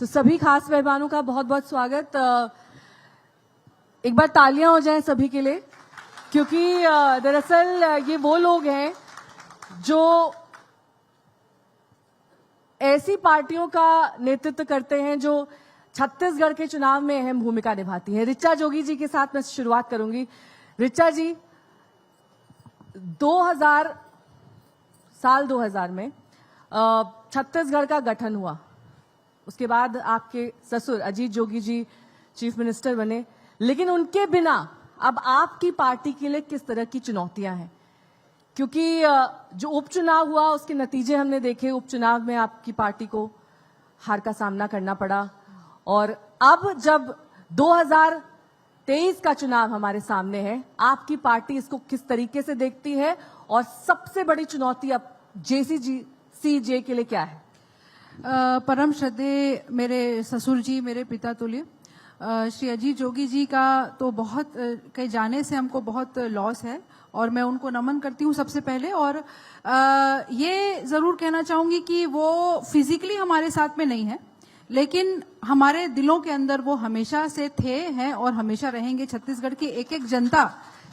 तो सभी खास मेहमानों का बहुत बहुत स्वागत। एक बार तालियां हो जाएं सभी के लिए, क्योंकि दरअसल ये वो लोग हैं जो ऐसी पार्टियों का नेतृत्व करते हैं जो छत्तीसगढ़ के चुनाव में अहम भूमिका निभाती हैं। ऋचा जोगी जी के साथ मैं शुरुआत करूंगी। ऋचा जी, 2000 में छत्तीसगढ़ का गठन हुआ, उसके बाद आपके ससुर अजीत जोगी जी चीफ मिनिस्टर बने, लेकिन उनके बिना अब आपकी पार्टी के लिए किस तरह की चुनौतियां हैं? क्योंकि जो उपचुनाव हुआ उसके नतीजे हमने देखे, उपचुनाव में आपकी पार्टी को हार का सामना करना पड़ा, और अब जब 2023 का चुनाव हमारे सामने है, आपकी पार्टी इसको किस तरीके से देखती है, और सबसे बड़ी चुनौती अब जेसीजे के लिए क्या है? परम श्रद्धेय मेरे ससुर जी, मेरे पिता तुल्य श्री अजीत जोगी जी का तो बहुत कई जाने से हमको बहुत लॉस है, और मैं उनको नमन करती हूँ सबसे पहले। और ये जरूर कहना चाहूंगी कि वो फिजिकली हमारे साथ में नहीं है, लेकिन हमारे दिलों के अंदर वो हमेशा से थे, हैं और हमेशा रहेंगे। छत्तीसगढ़ की एक एक जनता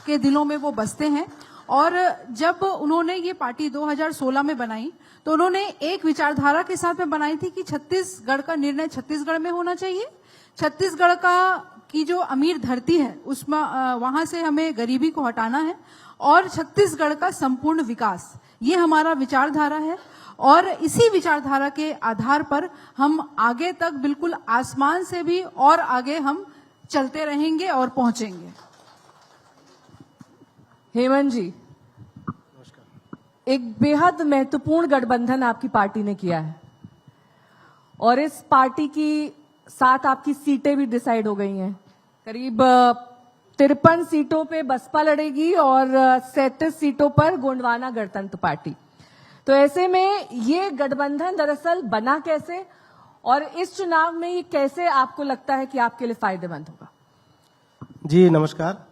के दिलों में वो बसते हैं। और जब उन्होंने ये पार्टी 2016 में बनाई, तो उन्होंने एक विचारधारा के साथ में बनाई थी कि छत्तीसगढ़ का निर्णय छत्तीसगढ़ में होना चाहिए। छत्तीसगढ़ की जो अमीर धरती है उसमें वहां से हमें गरीबी को हटाना है, और छत्तीसगढ़ का संपूर्ण विकास, ये हमारा विचारधारा है। और इसी विचारधारा के आधार पर हम आगे तक बिल्कुल आसमान से भी और आगे हम चलते रहेंगे और पहुंचेंगे। हेमंत जी, एक बेहद महत्वपूर्ण गठबंधन आपकी पार्टी ने किया है, और इस पार्टी की 7 आपकी सीटें भी डिसाइड हो गई हैं। करीब 53 सीटों पे बसपा लड़ेगी और 37 सीटों पर गोंडवाना गणतंत्र पार्टी। तो ऐसे में ये गठबंधन दरअसल बना कैसे, और इस चुनाव में ये कैसे आपको लगता है कि आपके लिए फायदेमंद होगा? जी नमस्कार।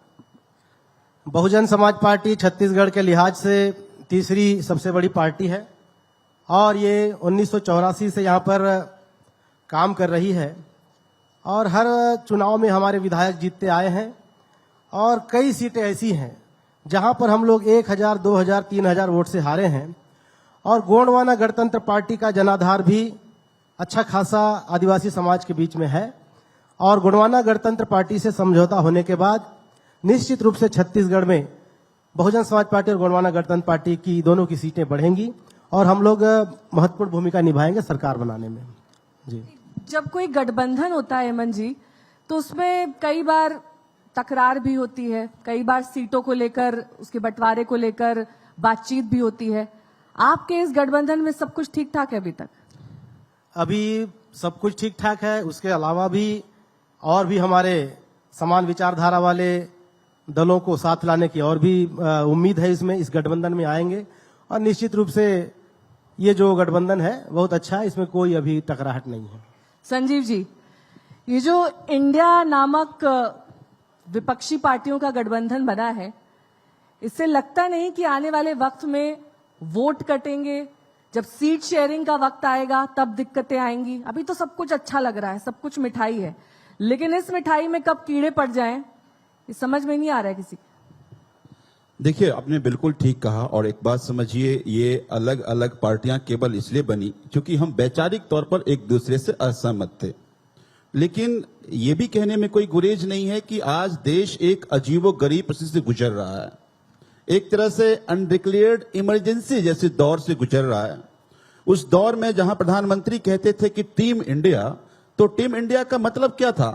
बहुजन समाज पार्टी छत्तीसगढ़ के लिहाज से तीसरी सबसे बड़ी पार्टी है, और ये 1984 से यहाँ पर काम कर रही है, और हर चुनाव में हमारे विधायक जीतते आए हैं, और कई सीटें ऐसी हैं जहां पर हम लोग 1000, 2000, 3000 वोट से हारे हैं। और गोंडवाना गणतंत्र पार्टी का जनाधार भी अच्छा खासा आदिवासी समाज के बीच में है, और गोंडवाना गणतंत्र पार्टी से समझौता होने के बाद निश्चित रूप से छत्तीसगढ़ में बहुजन समाज पार्टी और गोंडवाना गणतंत्र पार्टी की दोनों की सीटें बढ़ेंगी, और हम लोग महत्वपूर्ण भूमिका निभाएंगे सरकार बनाने में। जी, जब कोई गठबंधन होता है हेमंत जी, तो उसमें कई बार तकरार भी होती है, कई बार सीटों को लेकर, उसके बंटवारे को लेकर बातचीत भी होती है। आपके इस गठबंधन में सब कुछ ठीक ठाक है अभी तक? अभी सब कुछ ठीक ठाक है। उसके अलावा भी और भी हमारे समान विचारधारा वाले दलों को साथ लाने की और भी उम्मीद है। इसमें इस गठबंधन में आएंगे, और निश्चित रूप से ये जो गठबंधन है बहुत अच्छा है, इसमें कोई अभी टकराहट नहीं है। संजीव जी, ये जो इंडिया नामक विपक्षी पार्टियों का गठबंधन बना है, इससे लगता नहीं कि आने वाले वक्त में वोट कटेंगे? जब सीट शेयरिंग का वक्त आएगा तब दिक्कतें आएंगी। अभी तो सब कुछ अच्छा लग रहा है, सब कुछ मिठाई है, लेकिन इस मिठाई में कब कीड़े पड़ जाएं, ये समझ में नहीं आ रहा है किसी। देखिए, आपने बिल्कुल ठीक कहा, और एक बात समझिए, ये अलग अलग पार्टियां केवल इसलिए बनी क्योंकि हम वैचारिक तौर पर एक दूसरे से असहमत थे। लेकिन ये भी कहने में कोई गुरेज नहीं है कि आज देश एक अजीबोगरीब परिस्थिति से गुजर रहा है, एक तरह से अनडिक्लेयर्ड इमरजेंसी जैसे दौर से गुजर रहा है। उस दौर में जहां प्रधानमंत्री कहते थे कि टीम इंडिया, तो टीम इंडिया का मतलब क्या था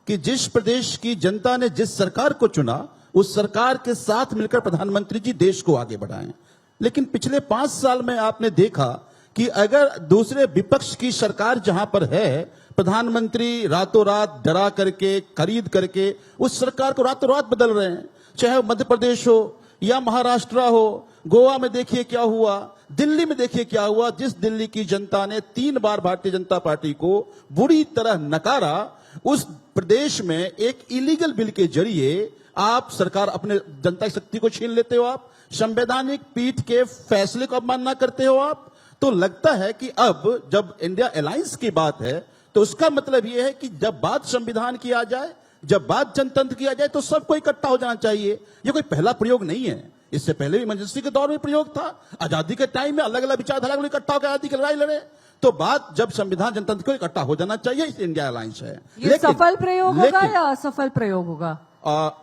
कि जिस प्रदेश की जनता ने जिस सरकार को चुना, उस सरकार के साथ मिलकर प्रधानमंत्री जी देश को आगे बढ़ाएं। लेकिन पिछले 5 साल में आपने देखा कि अगर दूसरे विपक्ष की सरकार जहां पर है, प्रधानमंत्री रातों रात डरा करके, खरीद करके उस सरकार को रातों रात बदल रहे हैं। चाहे मध्य प्रदेश हो या महाराष्ट्र हो, गोवा में देखिए क्या हुआ, दिल्ली में देखिए क्या हुआ। जिस दिल्ली की जनता ने 3 बार भारतीय जनता पार्टी को बुरी तरह नकारा, उस प्रदेश में एक इलीगल बिल के जरिए आप सरकार अपने जनता की शक्ति को छीन लेते हो, आप संवैधानिक पीठ के फैसले को अवमानना करते हो आप। तो लगता है कि अब जब इंडिया अलायंस की बात है, तो उसका मतलब यह है कि जब बात संविधान की आ जाए, जब बात जनतंत्र की आ जाए, तो सबको इकट्ठा हो जाना चाहिए। ये कोई पहला प्रयोग नहीं है, इससे पहले भी इमरजेंसी के दौर में प्रयोग था। आजादी के टाइम में अलग अलग विचारधारा को इकट्ठा होकर आजादी की लड़ाई लड़े। तो बात जब संविधान जनतंत्र को इकट्ठा हो जाना चाहिए, इस इंडिया अलायंस है। ये सफल प्रयोग होगा या असफल प्रयोग होगा?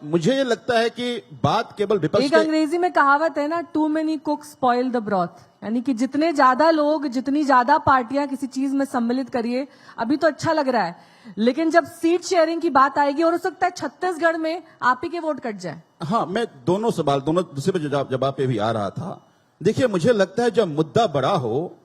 मुझे ये लगता है कि बात केवल विपक्ष एक अंग्रेजी में कहावत है ना, too many cooks spoil the broth, यानी कि जितने ज्यादा लोग, जितनी ज्यादा पार्टियां किसी चीज में सम्मिलित करिए, अभी तो अच्छा लग रहा है, लेकिन जब सीट शेयरिंग की बात आएगी और हो सकता है छत्तीसगढ़ में आप ही के वोट कट जाए। हाँ, मैं दोनों सवाल, दोनों दूसरे पे जवाब पे भी आ रहा था। देखिए, मुझे लगता है जब मुद्दा बड़ा हो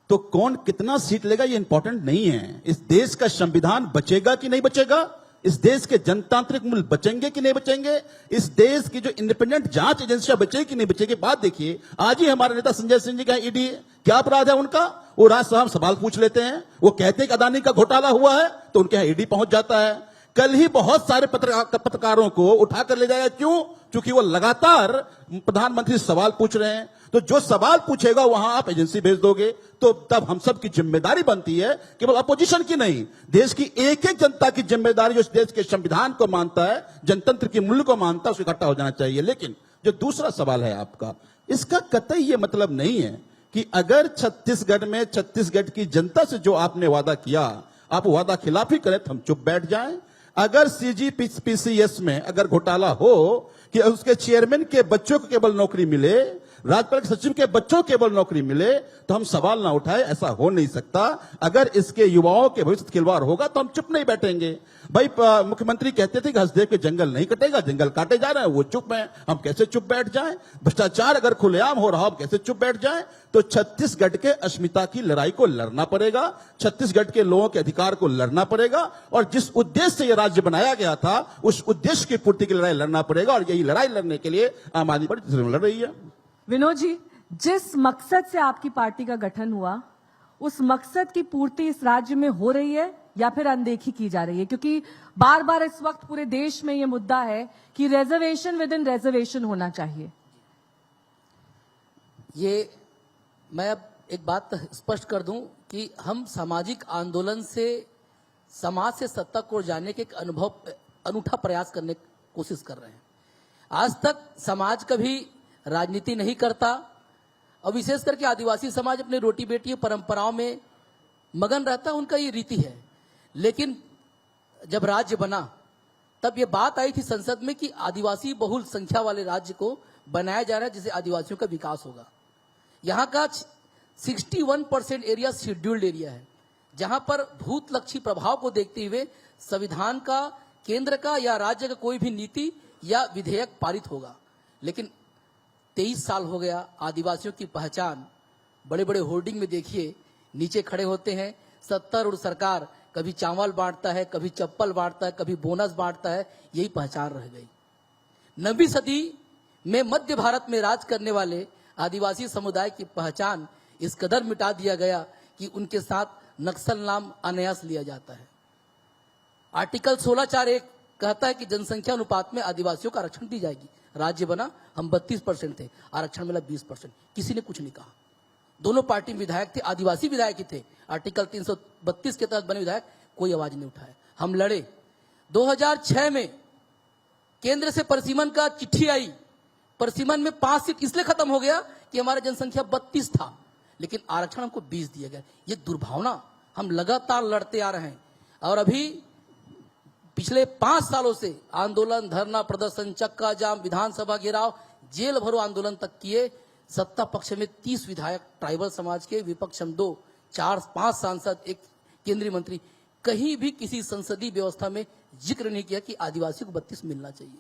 तो कौन कितना सीट लेगा ये इंपॉर्टेंट नहीं है। इस देश का संविधान बचेगा कि नहीं बचेगा, इस देश के जनतांत्रिक मूल्य बचेंगे कि नहीं बचेंगे, इस देश की जो इंडिपेंडेंट जांच एजेंसियां बचेगी कि नहीं बचेगी। बात देखिए, आज ही हमारे नेता संजय सिंह जी का ईडी, क्या अपराध है उनका? वो राज्यसभा में सवाल पूछ लेते हैं, वो कहते हैं कि अदानी का घोटाला हुआ है तो उनके यहां ईडी पहुंच जाता है। कल ही बहुत सारे पत्रकारों को उठाकर ले जाएगा। क्यों? क्योंकि वो लगातार प्रधानमंत्री से सवाल पूछ रहे हैं। तो जो सवाल पूछेगा वहां आप एजेंसी भेज दोगे, तो तब हम सब की जिम्मेदारी बनती है, केवल अपोजिशन की नहीं, देश की एक एक जनता की जिम्मेदारी, जो इस देश के संविधान को मानता है, जनतंत्र के मूल्य को मानता है, उसको इकट्ठा हो जाना चाहिए। लेकिन जो दूसरा सवाल है आपका, इसका कतई ये मतलब नहीं है कि अगर छत्तीसगढ़ में छत्तीसगढ़ की जनता से जो आपने वादा किया, आप वादा खिलाफी करें तो हम चुप बैठ जाएं। अगर सीजीपीसीएस में अगर घोटाला हो कि उसके चेयरमैन के बच्चों को केवल नौकरी मिले, राज्यपाल के सचिव के बच्चों को केवल नौकरी मिले, तो हम सवाल ना उठाए, ऐसा हो नहीं सकता। अगर इसके युवाओं के भविष्य खिलवाड़ होगा तो हम चुप नहीं बैठेंगे। भाई, मुख्यमंत्री कहते थे कि हसदेव के जंगल नहीं कटेगा, जंगल काटे जा रहे हैं, वो चुप हैं, हम कैसे चुप बैठ जाएं? भ्रष्टाचार अगर खुलेआम हो रहा हो, हम कैसे चुप बैठ जाएं? तो छत्तीसगढ़ के अस्मिता की लड़ाई को लड़ना पड़ेगा, छत्तीसगढ़ के लोगों के अधिकार को लड़ना पड़ेगा, और जिस उद्देश्य से यह राज्य बनाया गया था उस उद्देश्य की पूर्ति की लड़ाई लड़ना पड़ेगा। और यही लड़ाई लड़ने के लिए आम आदमी पार्टी लड़ रही है। विनोद जी, जिस मकसद से आपकी पार्टी का गठन हुआ, उस मकसद की पूर्ति इस राज्य में हो रही है या फिर अनदेखी की जा रही है? क्योंकि बार बार इस वक्त पूरे देश में यह मुद्दा है कि रिजर्वेशन विद इन रिजर्वेशन होना चाहिए। ये मैं अब एक बात स्पष्ट कर दूं कि हम सामाजिक आंदोलन से समाज से सत्ता को जाने के एक अनूठा प्रयास करने की कोशिश कर रहे हैं। आज तक समाज कभी राजनीति नहीं करता, और विशेष करके आदिवासी समाज अपने रोटी बेटी परंपराओं में मगन रहता है, उनका ये रीति है। लेकिन जब राज्य बना तब ये बात आई थी संसद में कि आदिवासी बहुल संख्या वाले राज्य को बनाया जा रहा है जिससे आदिवासियों का विकास होगा। यहाँ का 61% एरिया शेड्यूल्ड एरिया है, जहां पर भूतलक्षी प्रभाव को देखते हुए संविधान का, केंद्र का या राज्य का कोई भी नीति या विधेयक पारित होगा। लेकिन 23 साल हो गया, आदिवासियों की पहचान बड़े बड़े होर्डिंग में देखिए, नीचे खड़े होते हैं, 70 सरकार कभी चावल बांटता है, कभी चप्पल बांटता है, कभी बोनस बांटता है, यही पहचान रह गई। 9वीं सदी में मध्य भारत में राज करने वाले आदिवासी समुदाय की पहचान इस कदर मिटा दिया गया कि उनके साथ नक्सल नाम अनायास लिया जाता है। आर्टिकल 16(4)(1) कहता है कि जनसंख्या अनुपात में आदिवासियों का आरक्षण दी जाएगी। राज्य बना, हम 32% थे, आरक्षण मिला 20%, किसी ने कुछ नहीं कहा। दोनों पार्टी विधायक थे, आदिवासी विधायक ही थे, आर्टिकल 332 के तहत बने विधायक, कोई आवाज नहीं उठाया। हम लड़े। 2006 में केंद्र से परिसीमन का चिट्ठी आई, परिसीमन में 5 सीट इसलिए खत्म हो गया कि हमारा जनसंख्या 32 था, लेकिन आरक्षण हमको 20 दिया गया। ये दुर्भावना हम लगातार लड़ते आ रहे हैं, और अभी पिछले 5 सालों से आंदोलन, धरना प्रदर्शन, चक्का जाम, विधानसभा घेराव, जेल भरो आंदोलन तक किए। सत्ता पक्ष में 30 विधायक ट्राइबल समाज के, विपक्ष हम 2, 4, 5 सांसद, 1 केंद्रीय मंत्री, कहीं भी किसी संसदीय व्यवस्था में जिक्र नहीं किया कि आदिवासी को 32 मिलना चाहिए।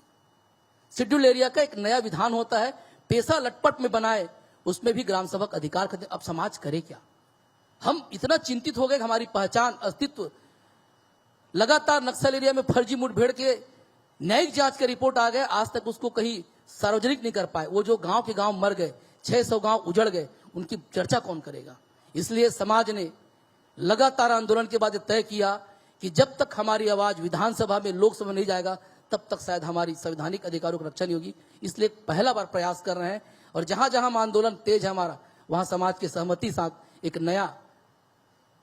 शेड्यूल एरिया का एक नया विधान होता है, पैसा लटपट में बनाए, उसमें भी ग्राम सभा का अधिकार करते। अब समाज करे क्या? हम इतना चिंतित हो गए कि हमारी पहचान, अस्तित्व, लगातार नक्सल एरिया में फर्जी मुठभेड़ के न्यायिक जांच का रिपोर्ट आ गया, आज तक उसको कहीं सार्वजनिक नहीं कर पाए। वो जो गांव के गांव मर गए, 600 गांव उजड़ गए, उनकी चर्चा कौन करेगा? इसलिए समाज ने लगातार आंदोलन के बाद तय किया कि जब तक हमारी आवाज विधानसभा में, लोकसभा नहीं जाएगा, तब तक शायद हमारी संवैधानिक अधिकारों की रक्षा नहीं होगी। इसलिए पहला बार प्रयास कर रहे हैं, और जहां जहां हम आंदोलन तेज है हमारा, वहां समाज की सहमति साथ एक नया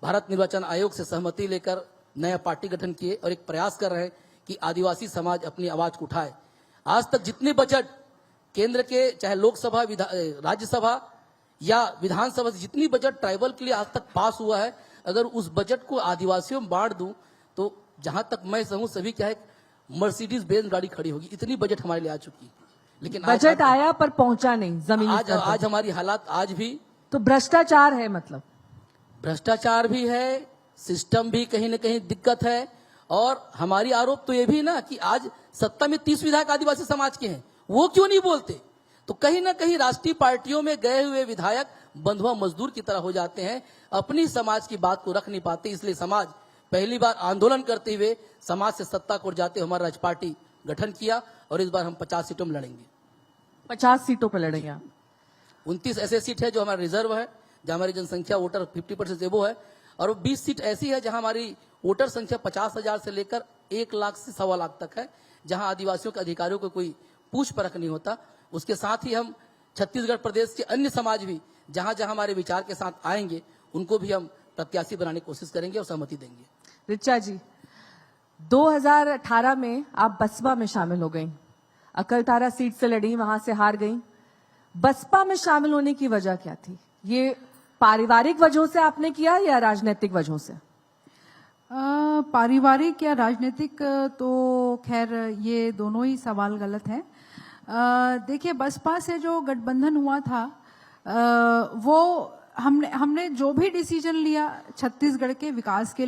भारत निर्वाचन आयोग से सहमति लेकर नया पार्टी गठन किए और एक प्रयास कर रहे हैं कि आदिवासी समाज अपनी आवाज को उठाए। आज तक जितने बजट केंद्र के, चाहे लोकसभा, राज्यसभा या विधानसभा से जितनी बजट ट्राइबल के लिए आज तक पास हुआ है, अगर उस बजट को आदिवासियों में बांट दूं तो जहां तक मैं समझूं सभी क्या है, मर्सिडीज बेंज गाड़ी खड़ी होगी, इतनी बजट हमारे लिए आ चुकी है। लेकिन बजट आया पर पहुंचा नहीं जमीन स्तर पर। आज हमारी हालात आज भी, तो भ्रष्टाचार है, मतलब भ्रष्टाचार भी है, सिस्टम भी कहीं ना कहीं दिक्कत है। और हमारी आरोप तो ये भी ना कि आज सत्ता में 30 विधायक आदिवासी समाज के हैं, वो क्यों नहीं बोलते? तो कहीं ना कहीं राष्ट्रीय पार्टियों में गए हुए विधायक बंधुआ मजदूर की तरह हो जाते हैं, अपनी समाज की बात को रख नहीं पाते। इसलिए समाज पहली बार आंदोलन करते हुए समाज से सत्ता को जाते हुए हमारा राज्य पार्टी गठन किया और इस बार हम 50 सीटों में लड़ेंगे। 50 सीटों पर लड़ेंगे आप। 29 ऐसे सीट है जो हमारा रिजर्व है, जहां हमारी जनसंख्या वोटर 50% से वो है, और 20 सीट ऐसी है जहां हमारी वोटर संख्या 50,000 से लेकर 1 लाख से 1.25 लाख तक है, जहां आदिवासियों के अधिकारियों को कोई पूछ परख नहीं होता। उसके साथ ही हम छत्तीसगढ़ प्रदेश के अन्य समाज भी जहां जहां हमारे विचार के साथ आएंगे, उनको भी हम प्रत्याशी बनाने की कोशिश करेंगे और सहमति देंगे। रिचा जी, 2018 में आप बसपा में शामिल हो गई, अकलतारा सीट से लड़ी, वहां से हार गई। बसपा में शामिल होने की वजह क्या थी? ये पारिवारिक वजहों से आपने किया या राजनीतिक वजहों से? पारिवारिक या राजनीतिक, तो खैर ये दोनों ही सवाल गलत हैं। देखिए, बसपा से जो गठबंधन हुआ था, वो हमने जो भी डिसीजन लिया छत्तीसगढ़ के विकास के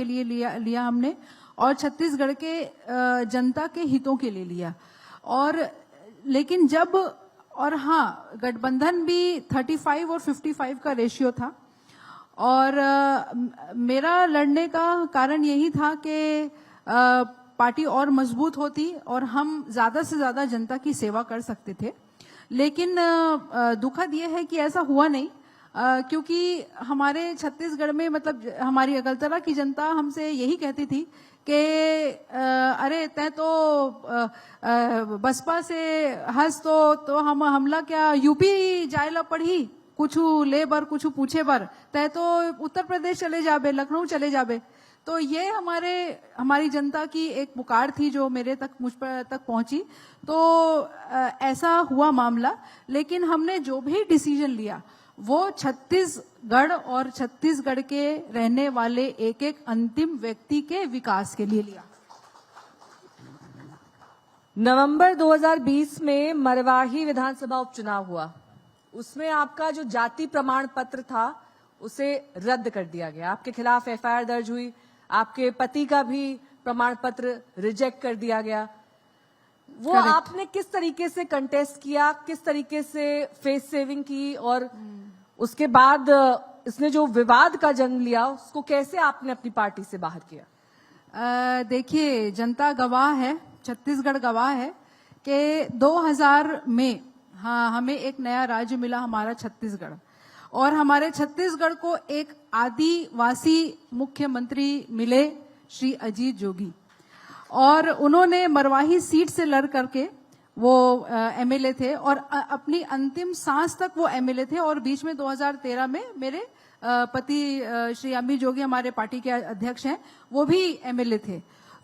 लिए लिया हमने, और छत्तीसगढ़ के जनता के हितों के लिए लिया। और लेकिन जब, और हाँ, गठबंधन भी 35 और 55 का रेशियो था, और मेरा लड़ने का कारण यही था कि पार्टी और मजबूत होती और हम ज्यादा से ज्यादा जनता की सेवा कर सकते थे। लेकिन दुखद यह है कि ऐसा हुआ नहीं, क्योंकि हमारे छत्तीसगढ़ में, मतलब हमारी अकलतरा की जनता हमसे यही कहती थी कि अरे तय तो बसपा से हंस, तो हम हमला क्या यूपी जायला पड़ी, कुछ ले बर कुछ पूछे बर, तय तो उत्तर प्रदेश चले जाबे, लखनऊ चले जाबे। तो ये हमारी जनता की एक पुकार थी जो मुझ पर तक पहुंची। तो ऐसा हुआ मामला। लेकिन हमने जो भी डिसीजन लिया वो छत्तीसगढ़ और छत्तीसगढ़ के रहने वाले एक एक अंतिम व्यक्ति के विकास के लिए लिया। नवंबर 2020 में मरवाही विधानसभा उपचुनाव हुआ, उसमें आपका जो जाति प्रमाण पत्र था उसे रद्द कर दिया गया, आपके खिलाफ एफआईआर दर्ज हुई, आपके पति का भी प्रमाण पत्र रिजेक्ट कर दिया गया। वो आपने किस तरीके से कंटेस्ट किया, किस तरीके से फेस सेविंग की, और उसके बाद इसने जो विवाद का जन्म लिया उसको कैसे आपने अपनी पार्टी से बाहर किया? देखिए, जनता गवाह है, छत्तीसगढ़ गवाह है कि 2000 में हाँ हमें एक नया राज्य मिला, हमारा छत्तीसगढ़, और हमारे छत्तीसगढ़ को एक आदिवासी मुख्यमंत्री मिले, श्री अजीत जोगी, और उन्होंने मरवाही सीट से लड़ करके वो एमएलए थे और अपनी अंतिम सांस तक वो एमएलए थे। और बीच में 2013 में मेरे पति श्री अमित जोगी, हमारे पार्टी के अध्यक्ष हैं, वो भी एमएलए थे।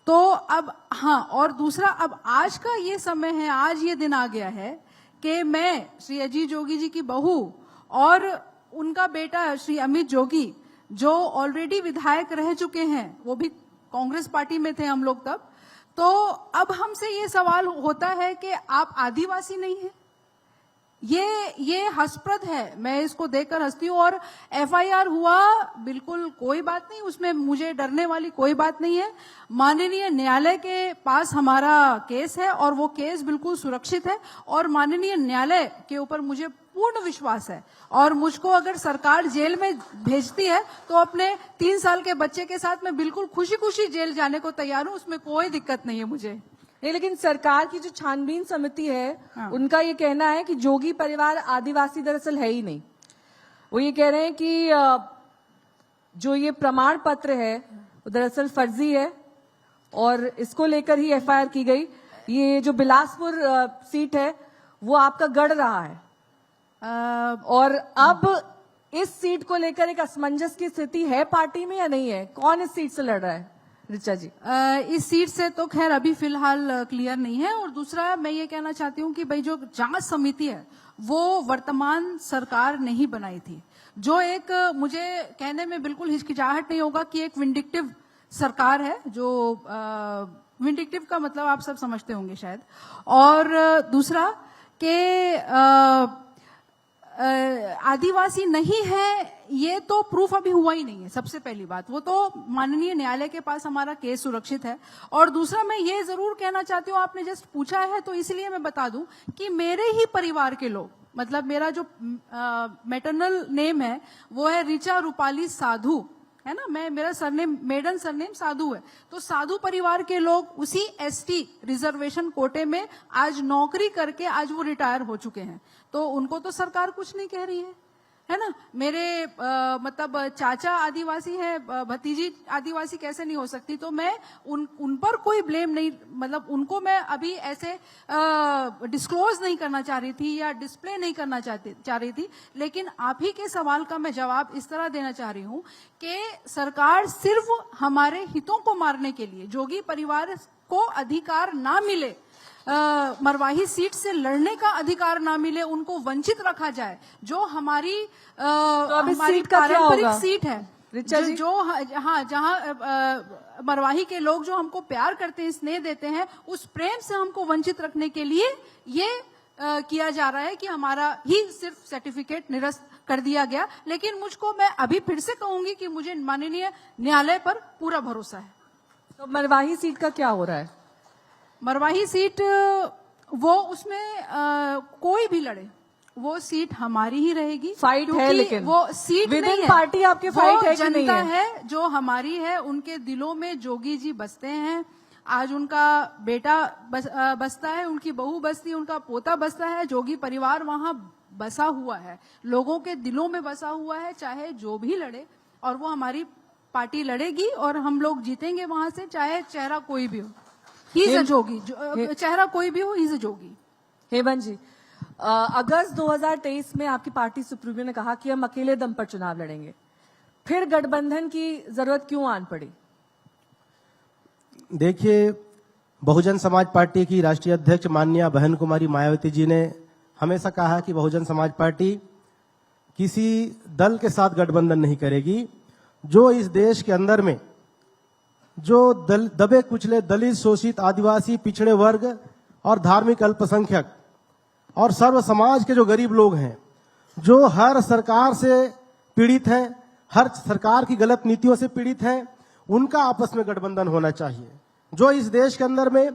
तो अब हाँ, और दूसरा, अब आज का ये समय है, आज ये दिन आ गया है कि मैं श्री अजीत जोगी जी की बहू और उनका बेटा श्री अमित जोगी, जो ऑलरेडी विधायक रह चुके हैं, वो भी कांग्रेस पार्टी में थे हम लोग तब, तो अब हमसे ये सवाल होता है कि आप आदिवासी नहीं हैं। ये हास्यप्रद है, मैं इसको देखकर हंसती हूँ। और एफआईआर हुआ, बिल्कुल कोई बात नहीं, उसमें मुझे डरने वाली कोई बात नहीं है। माननीय न्यायालय के पास हमारा केस है और वो केस बिल्कुल सुरक्षित है, और माननीय न्यायालय के ऊपर मुझे पूर्ण विश्वास है। और मुझको अगर सरकार जेल में भेजती है तो अपने 3 साल के बच्चे के साथ मैं बिल्कुल खुशी खुशी जेल जाने को तैयार हूँ, उसमें कोई दिक्कत नहीं है मुझे। नहीं, लेकिन सरकार की जो छानबीन समिति है, उनका ये कहना है कि जोगी परिवार आदिवासी दरअसल है ही नहीं। वो ये कह रहे हैं कि जो ये प्रमाण पत्र है वो दरअसल फर्जी है और इसको लेकर ही एफआईआर की गई। ये जो बिलासपुर सीट है वो आपका गढ़ रहा है, और अब इस सीट को लेकर एक असमंजस की स्थिति है पार्टी में या नहीं है? कौन इस सीट से लड़ रहा है? ऋचा जी। इस सीट से तो खैर अभी फिलहाल क्लियर नहीं है। और दूसरा मैं ये कहना चाहती हूँ कि भाई जो जांच समिति है वो वर्तमान सरकार ने ही बनाई थी, जो एक मुझे कहने में बिल्कुल हिचकिचाहट नहीं होगा कि एक विंडिक्टिव सरकार है, जो विंडिक्टिव का मतलब आप सब समझते होंगे शायद। और दूसरा कि आदिवासी नहीं है ये तो प्रूफ अभी हुआ ही नहीं है। सबसे पहली बात वो तो माननीय न्यायालय के पास हमारा केस सुरक्षित है। और दूसरा मैं ये जरूर कहना चाहती हूँ, आपने जस्ट पूछा है तो इसलिए मैं बता दूं कि मेरे ही परिवार के लोग, मतलब मेरा जो मैटरनल नेम है वो है ऋचा रूपाली साधु, है ना। मेरा सरनेम, मेडन सरनेम साधु है। तो साधु परिवार के लोग उसी एसटी रिजर्वेशन कोटे में आज नौकरी करके आज वो रिटायर हो चुके हैं। तो उनको तो सरकार कुछ नहीं कह रही है ना। मेरे मतलब चाचा आदिवासी है, भतीजी आदिवासी कैसे नहीं हो सकती। तो मैं उन पर कोई ब्लेम नहीं, मतलब उनको मैं अभी ऐसे डिस्क्लोज नहीं करना चाह रही थी या डिस्प्ले नहीं करना चाह रही थी। लेकिन आप ही के सवाल का मैं जवाब इस तरह देना चाह रही हूँ कि सरकार सिर्फ हमारे हितों को मारने के लिए, जोगी परिवार को अधिकार ना मिले, मरवाही सीट से लड़ने का अधिकार ना मिले, उनको वंचित रखा जाए, जो हमारी अब इस हमारी सीट का क्या पारंपरिक होगा? सीट है, ऋचा जी? जो हाँ जहाँ मरवाही के लोग जो हमको प्यार करते हैं, स्नेह देते हैं, उस प्रेम से हमको वंचित रखने के लिए ये किया जा रहा है कि हमारा ही सिर्फ सर्टिफिकेट निरस्त कर दिया गया। लेकिन मुझको, मैं अभी फिर से कहूंगी कि मुझे माननीय न्यायालय पर पूरा भरोसा है। तो मरवाही सीट का क्या हो रहा है? मरवाही सीट वो उसमें कोई भी लड़े वो सीट हमारी ही रहेगी। फाइट है, क्योंकि लेकिन वो सीट Within नहीं है, पार्टी आपके फाइट है कि नहीं जनता है? है जो हमारी है, उनके दिलों में जोगी जी बसते हैं। आज उनका बेटा बसता है, उनकी बहू बसती है, उनका पोता बसता है। जोगी परिवार वहां बसा हुआ है, लोगों के दिलों में बसा हुआ है। चाहे जो भी लड़े, और वो हमारी पार्टी लड़ेगी और हम लोग जीतेंगे वहां से, चाहे चेहरा कोई भी हो। ही इज अ जोगी, चेहरा कोई भी हो, ही इज अ जोगी। हेमंत जी, अगस्त 2023 में आपकी पार्टी सुप्रीमो ने कहा कि हम अकेले दम पर चुनाव लड़ेंगे, फिर गठबंधन की जरूरत क्यों आन पड़ी? देखिए, बहुजन समाज पार्टी की राष्ट्रीय अध्यक्ष माननीय बहन कुमारी मायावती जी ने हमेशा कहा है कि बहुजन समाज पार्टी किसी दल के साथ गठबंधन नहीं करेगी। जो इस देश के अंदर में जो दबे कुचले, दलित, शोषित, आदिवासी, पिछड़े वर्ग और धार्मिक अल्पसंख्यक और सर्व समाज के जो गरीब लोग हैं, जो हर सरकार से पीड़ित हैं, हर सरकार की गलत नीतियों से पीड़ित हैं, उनका आपस में गठबंधन होना चाहिए। जो इस देश के अंदर में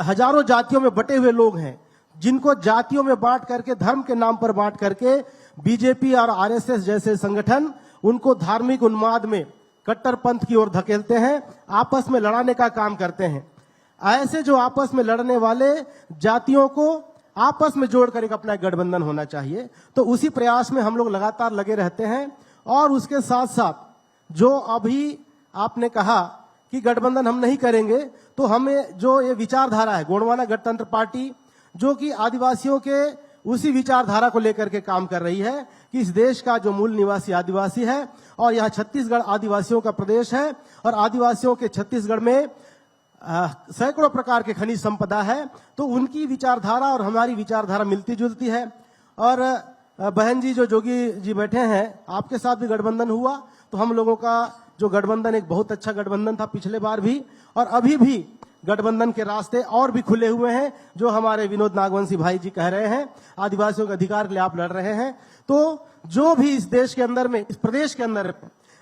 हजारों जातियों में बटे हुए लोग हैं, जिनको जातियों में बांट करके, धर्म के नाम पर बांट करके बीजेपी और आरएसएस जैसे संगठन उनको धार्मिक उन्माद में, कट्टरपंथ की ओर धकेलते हैं, आपस में लड़ाने का काम करते हैं। ऐसे जो आपस में लड़ने वाले जातियों को आपस में जोड़कर एक अपना गठबंधन होना चाहिए। तो उसी प्रयास में हम लोग लगातार लगे रहते हैं। और उसके साथ साथ जो अभी आपने कहा कि गठबंधन हम नहीं करेंगे, तो हमें जो ये विचारधारा है, गोंडवाना गणतंत्र पार्टी, जो कि आदिवासियों के उसी विचारधारा को लेकर के काम कर रही है कि इस देश का जो मूल निवासी आदिवासी है, और यह छत्तीसगढ़ आदिवासियों का प्रदेश है, और आदिवासियों के छत्तीसगढ़ में सैकड़ों प्रकार के खनिज संपदा है। तो उनकी विचारधारा और हमारी विचारधारा मिलती जुलती है। और बहन जी, जो जोगी जी बैठे हैं, आपके साथ भी गठबंधन हुआ, तो हम लोगों का जो गठबंधन एक बहुत अच्छा गठबंधन था पिछले बार भी, और अभी भी गठबंधन के रास्ते और भी खुले हुए हैं। जो हमारे विनोद नागवंशी भाई जी कह रहे हैं, आदिवासियों के अधिकार के लिए आप लड़ रहे हैं। तो जो भी इस देश के अंदर में, इस प्रदेश के अंदर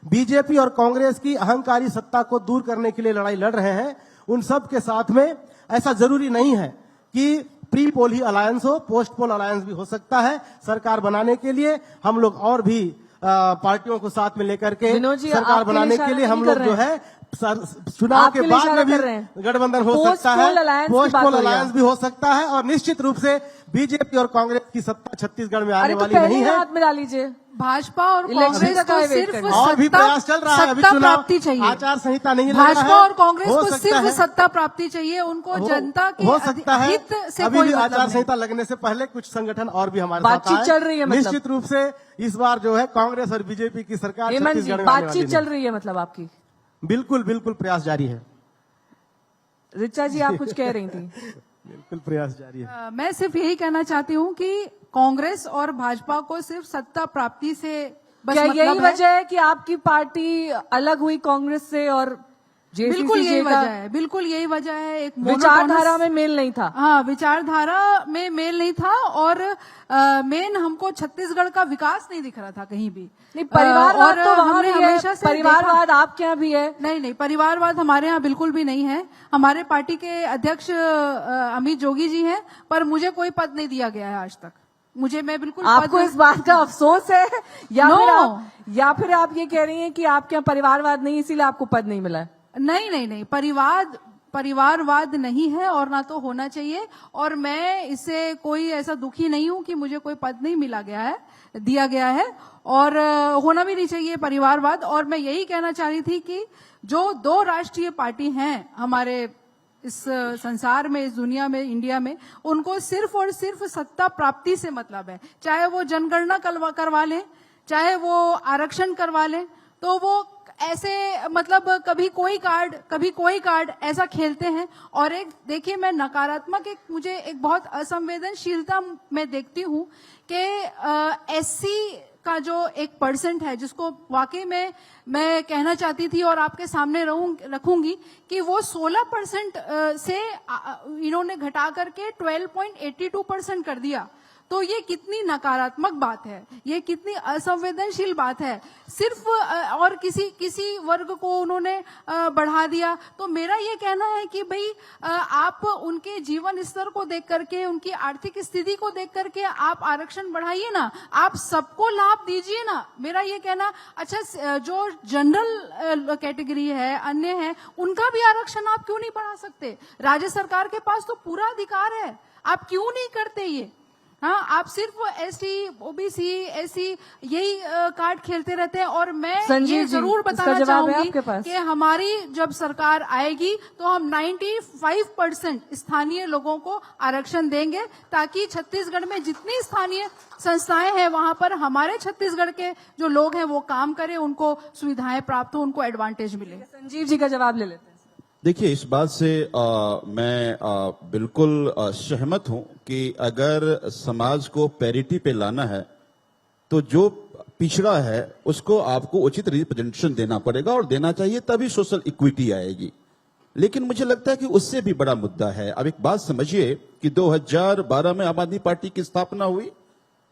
बीजेपी और कांग्रेस की अहंकारी सत्ता को दूर करने के लिए लड़ाई लड़ रहे हैं, उन सब के साथ में ऐसा जरूरी नहीं है कि प्री पोल ही अलायंस हो, पोस्ट पोल अलायंस भी हो सकता है। सरकार बनाने के लिए हम लोग और भी पार्टियों को साथ में लेकर के विनोद जी, सरकार आपके बनाने इशारा के लिए हम नहीं लोग कर जो रहे है चुनाव आपके के लिए बाद इशारा में भी कर रहे हैं। गठबंधन हो Post सकता है, poll alliance की पोस्ट बात पोल हो रही है। अलायंस भी हो सकता है, और निश्चित रूप से बीजेपी और कांग्रेस की सत्ता छत्तीसगढ़ में आने अरे तो वाली पहले नहीं ही है। हाथ मिला लीजिए। भाजपा और इलेक्शन कांग्रेस का को काय वेट सिर्फ करना? और भी सत्ता प्रयास चल रहा है, अभी सत्ता चुनाव प्राप्ति चाहिए। आचार संहिता नहीं लग रहा है, भाजपा और कांग्रेस हो को सकता सिर्फ है। सत्ता प्राप्ति चाहिए, उनको जनता के हो सकता है हित से अभी कोई भी मतलब आचार नहीं। संहिता लगने से पहले कुछ संगठन और भी हमारे साथ बातचीत आए। चल रही है मतलब? निश्चित रूप से इस बार जो है कांग्रेस और बीजेपी की सरकार हेमंत जी, छत्तीसगढ़ में आने वाली बातचीत नहीं। चल रही है मतलब आपकी? बिल्कुल बिल्कुल प्रयास जारी है, रिचा जी आप कुछ कह रही थी। बिल्कुल प्रयास जारी है। मैं सिर्फ यही कहना चाहती हूँ कि कांग्रेस और भाजपा को सिर्फ सत्ता प्राप्ति से बस क्या मतलब यही है। वजह है कि आपकी पार्टी अलग हुई कांग्रेस से और बिल्कुल यही जेसीसी वजह का है, बिल्कुल यही वजह है। एक विचारधारा monotonous- में मेल नहीं था? हाँ, विचारधारा में मेल नहीं था, और मेन हमको छत्तीसगढ़ का विकास नहीं दिख रहा था कहीं भी। नहीं, परिवारवाद और तो वहां हमने भी है, हमेशा से परिवारवाद आपके यहाँ भी है। नहीं नहीं, परिवारवाद हमारे यहाँ बिल्कुल भी नहीं है। हमारे पार्टी के अध्यक्ष अमित जोगी जी हैं, पर मुझे कोई पद नहीं दिया गया है आज तक। मैं बिल्कुल आपको इस बात का अफसोस है या No. फिर आप ये कह रही हैं कि आपके यहाँ परिवारवाद नहीं, इसीलिए आपको पद नहीं मिला है? नहीं नहीं नहीं, परिवारवाद नहीं है और ना तो होना चाहिए, और मैं इससे कोई ऐसा दुखी नहीं हूं कि मुझे कोई पद नहीं दिया गया है, और होना भी नहीं चाहिए परिवारवाद। और मैं यही कहना चाह रही थी कि जो दो राष्ट्रीय पार्टी हैं हमारे इस संसार में, इस दुनिया में, इंडिया में, उनको सिर्फ और सिर्फ सत्ता प्राप्ति से मतलब है। चाहे वो जनगणना करवा लें, चाहे वो आरक्षण करवा लें, तो वो ऐसे मतलब कभी कोई कार्ड ऐसा खेलते हैं। और एक देखिए, मैं नकारात्मक मुझे एक बहुत असंवेदनशीलता मैं देखती हूं कि एससी का जो 1% है, जिसको वाकई में मैं कहना चाहती थी और आपके सामने रखूंगी कि वो 16% से इन्होंने घटा करके 12.82% कर दिया। तो ये कितनी नकारात्मक बात है, ये कितनी असंवेदनशील बात है। सिर्फ और किसी वर्ग को उन्होंने बढ़ा दिया। तो मेरा ये कहना है कि भाई आप उनके जीवन स्तर को देख करके, उनकी आर्थिक स्थिति को देख करके आप आरक्षण बढ़ाइए ना, आप सबको लाभ दीजिए ना। मेरा ये कहना, अच्छा जो जनरल कैटेगरी है, अन्य है, उनका भी आरक्षण आप क्यों नहीं बढ़ा सकते? राज्य सरकार के पास तो पूरा अधिकार है, आप क्यों नहीं करते ये? हाँ, आप सिर्फ एसटी, ओबीसी, एससी यही कार्ड खेलते रहते हैं। और मैं ये जरूर बताना चाहूंगी कि हमारी जब सरकार आएगी तो हम 95% स्थानीय लोगों को आरक्षण देंगे, ताकि छत्तीसगढ़ में जितनी स्थानीय संस्थाएं हैं वहां पर हमारे छत्तीसगढ़ के जो लोग हैं वो काम करें, उनको सुविधाएं प्राप्त हो, उनको एडवांटेज मिले। संजीव जी का जवाब ले लेते हैं। देखिए, इस बात से मैं बिल्कुल सहमत हूं कि अगर समाज को पैरिटी पे लाना है तो जो पिछड़ा है उसको आपको उचित रिप्रेजेंटेशन देना पड़ेगा, और देना चाहिए, तभी सोशल इक्विटी आएगी। लेकिन मुझे लगता है कि उससे भी बड़ा मुद्दा है। अब एक बात समझिए कि 2012 में आम आदमी पार्टी की स्थापना हुई।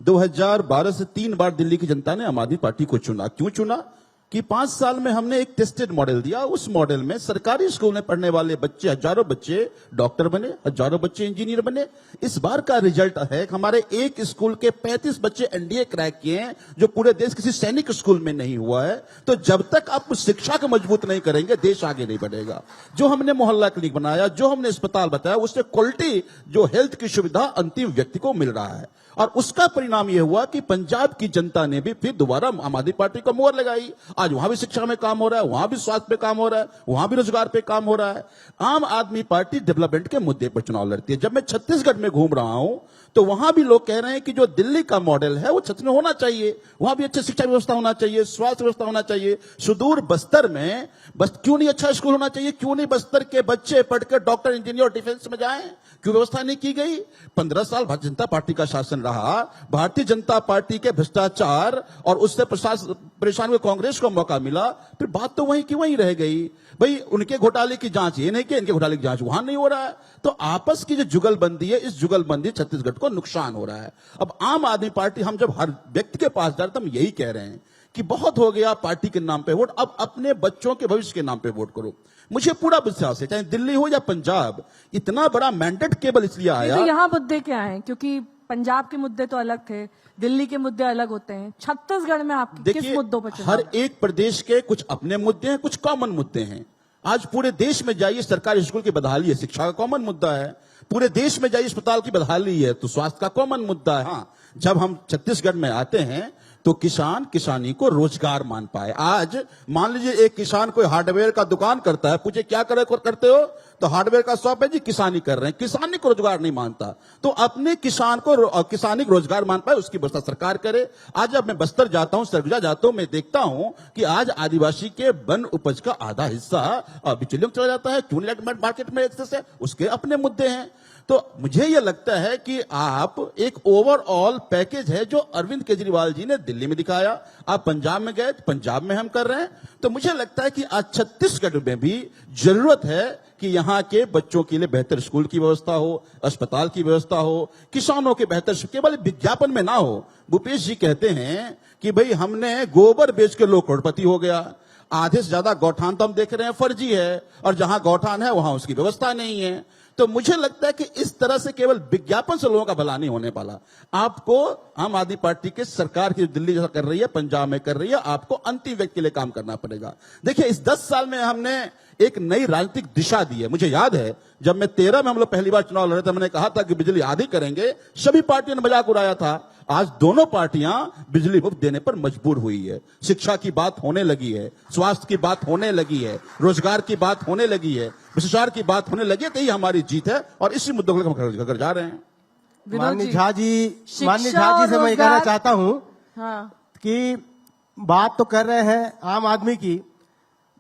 2012 से 3 बार दिल्ली की जनता ने आम आदमी पार्टी को चुना। क्यों चुना? कि 5 साल में हमने एक टेस्टेड मॉडल दिया। उस मॉडल में सरकारी स्कूल में पढ़ने वाले बच्चे, हजारों बच्चे डॉक्टर बने, हजारों बच्चे इंजीनियर बने। इस बार का रिजल्ट है कि हमारे एक स्कूल के 35 बच्चे एनडीए क्रैक किए हैं, जो पूरे देश किसी सैनिक स्कूल में नहीं हुआ है। तो जब तक आप शिक्षा को मजबूत नहीं करेंगे, देश आगे नहीं बढ़ेगा। जो हमने मोहल्ला क्लिनिक बनाया, जो हमने अस्पताल बताया, उससे क्वालिटी जो हेल्थ की सुविधा अंतिम व्यक्ति को मिल रहा है। और उसका परिणाम यह हुआ कि पंजाब की जनता ने भी फिर दोबारा आम आदमी पार्टी को मोहर लगाई। आज वहां भी शिक्षा में काम हो रहा है, वहां भी स्वास्थ्य पे काम हो रहा है, वहां भी रोजगार पे काम हो रहा है। आम आदमी पार्टी डेवलपमेंट के मुद्दे पर चुनाव लड़ती है। जब मैं छत्तीसगढ़ में घूम रहा हूं तो वहां भी लोग कह रहे हैं कि जो दिल्ली का मॉडल है वो छत्तीसगढ़ में होना चाहिए। वहां भी अच्छी शिक्षा व्यवस्था होना चाहिए, स्वास्थ्य व्यवस्था होना चाहिए। सुदूर बस्तर में क्यों नहीं अच्छा स्कूल होना चाहिए? क्यों नहीं बस्तर के बच्चे पढ़कर डॉक्टर, इंजीनियर, डिफेंस में जाएं? क्यों व्यवस्था नहीं की गई? 15 साल भारतीय जनता पार्टी का शासन रहा। भारतीय जनता पार्टी के भ्रष्टाचार और उससे परेशान हुए कांग्रेस को मौका मिला, फिर बात तो वहीं की वहीं रह गई। भाई उनके घोटाले की जांच ये नहीं कि, इनके घोटाले की जांच वहां नहीं हो रहा है। तो आपस की जो जुगलबंदी है, इस जुगलबंदी छत्तीसगढ़ को नुकसान हो रहा है। अब आम आदमी पार्टी, हम जब हर व्यक्ति के पास जा रहे हैं, हम यही कह रहे हैं कि बहुत हो गया पार्टी के नाम पे वोट, अब अपने बच्चों के भविष्य के नाम पे वोट करो। मुझे पूरा विश्वास है, चाहे दिल्ली हो या पंजाब, इतना बड़ा मैंडेट केवल इसलिए आया। तो यहाँ मुद्दे क्या हैं? क्योंकि पंजाब के मुद्दे तो अलग थे, दिल्ली के मुद्दे अलग होते हैं। छत्तीसगढ़ में आप किस मुद्दों पर चुनाव? हर एक प्रदेश के कुछ अपने मुद्दे हैं, कुछ कॉमन मुद्दे हैं। आज पूरे देश में जाइए, सरकारी स्कूल की बदहाली है, शिक्षा का कॉमन मुद्दा है। पूरे देश में जाइए, अस्पताल की बदहाली है, तो स्वास्थ्य का कॉमन मुद्दा है। हाँ, जब हम छत्तीसगढ़ में आते हैं तो किसान किसानी को रोजगार मान पाए। आज मान लीजिए एक किसान कोई हार्डवेयर का दुकान करता है, पूछे क्या करते हो, तो हार्डवेयर का शॉप है जी, किसानी कर रहे हैं। किसानी को रोजगार नहीं मानता, तो अपने किसान को किसानी को रोजगार मान पाए, उसकी व्यवस्था सरकार करे। आज जब मैं बस्तर जाता हूं, सरगुजा जाता हूं, मैं देखता हूं कि आज आदिवासी के वन उपज का आधा हिस्सा बिचौलियों को चला जाता है, चूनी मार्केट में एक्सेस है, उसके अपने मुद्दे हैं। तो मुझे यह लगता है कि आप एक ओवरऑल पैकेज है जो अरविंद केजरीवाल जी ने दिल्ली में दिखाया, आप पंजाब में गए, पंजाब में हम कर रहे हैं। तो मुझे लगता है कि आज छत्तीसगढ़ में भी जरूरत है कि यहां के बच्चों के लिए बेहतर स्कूल की व्यवस्था हो, अस्पताल की व्यवस्था हो, किसानों के बेहतर, केवल विज्ञापन में ना हो। भूपेश जी कहते हैं कि भाई हमने गोबर बेच के लोग करोड़पति हो गया। आधे से ज्यादा गौठान तो हम देख रहे हैं फर्जी है, और जहां गौठान है वहां उसकी व्यवस्था नहीं है। तो मुझे लगता है कि इस तरह से केवल विज्ञापन से लोगों का भला नहीं होने वाला। आपको आम आदमी पार्टी के सरकार की दिल्ली जैसा कर रही है, पंजाब में कर रही है, आपको अंतिम व्यक्ति के लिए काम करना पड़ेगा। देखिए, इस 10 साल में हमने एक नई राजनीतिक दिशा दी है। मुझे याद है जब मैं 13 में हम लोग पहली बार चुनाव लड़े थे, हमने कहा था कि बिजली आधी करेंगे, सभी पार्टियों ने मजाक उड़ाया था। आज दोनों पार्टियां बिजली मुफ्त देने पर मजबूर हुई है। शिक्षा की बात होने लगी है, स्वास्थ्य की बात होने लगी है, रोजगार की बात होने लगी है, भ्रष्टाचार की बात होने लगी है। तो ये हमारी जीत है और इसी मुद्दों को हम कर जा रहे हैं। माननीय झा जी से मैं रोजगार- कहना चाहता हूं हाँ, कि बात तो कर रहे हैं आम आदमी की।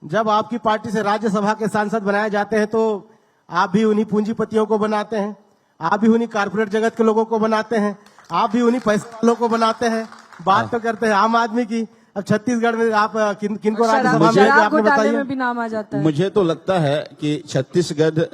जब आपकी पार्टी से राज्यसभा के सांसद बनाए जाते हैं तो आप भी उन्हीं पूंजीपतियों को बनाते हैं, आप भी उन्हीं कारपोरेट जगत के लोगों को बनाते हैं, आप भी उन्हीं पैसे वालों को बनाते हैं। बात तो करते हैं आम आदमी की। अब छत्तीसगढ़ में आप किनको राज्यसभा में शराब आपने घोटाले बताइए। में भी नाम आ जाता है। मुझे तो लगता है कि छत्तीसगढ़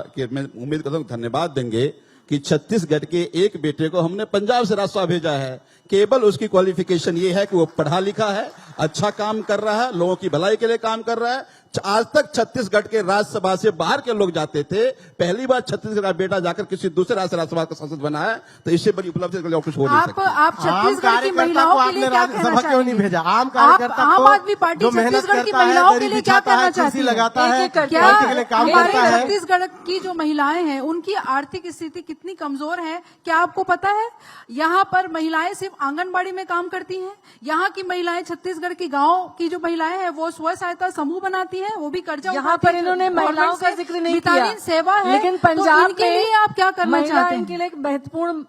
के, मैं उम्मीद करता हूं धन्यवाद देंगे कि छत्तीसगढ़ के एक बेटे को हमने पंजाब से राज्यसभा भेजा है। केवल उसकी क्वालिफिकेशन ये है कि वो पढ़ा लिखा है, अच्छा काम कर रहा है, लोगों की भलाई के लिए काम कर रहा है। आज तक छत्तीसगढ़ के राज्यसभा से बाहर के लोग जाते थे, पहली बार छत्तीसगढ़ का बेटा जाकर किसी दूसरे राज्य से राज्यसभा का सांसद बना है, तो इससे बड़ी उपलब्धि कुछ हो नहीं सकती। आप छत्तीसगढ़ की महिलाओं के लिए क्या कहना राज्यसभा क्यों नहीं चाहेंगे? भेजा? आम आप कार्यकर्ता आम को आदमी पार्टी जो मेहनत छत्तीसगढ़ की करता है, महिलाओं के दरी लिए क्या बिछाता कहना है, चाहती कुर्सी है? लगाता है, एक-एक करके। पार्टी के लिए काम हमारे करता है। छत्तीसगढ़ की जो महिलाएं हैं उनकी आर्थिक स्थिति कितनी कमजोर है, क्या आपको पता है? यहाँ पर महिलाएं सिर्फ आंगनबाड़ी में काम करती हैं। यहाँ की महिलाएं, छत्तीसगढ़ की गांव की जो महिलाएं हैं वो स्व सहायता समूह बनाती हैं, वो भी कर्जा यहाँ उठाती पर हैं। इन्होंने महिलाओं का जिक्र नहीं किया, बेहतरीन सेवा है, लेकिन तो पंजाब इनके में लिए आप क्या करना महिला चाहते हैं? इनके लिए एक महत्वपूर्ण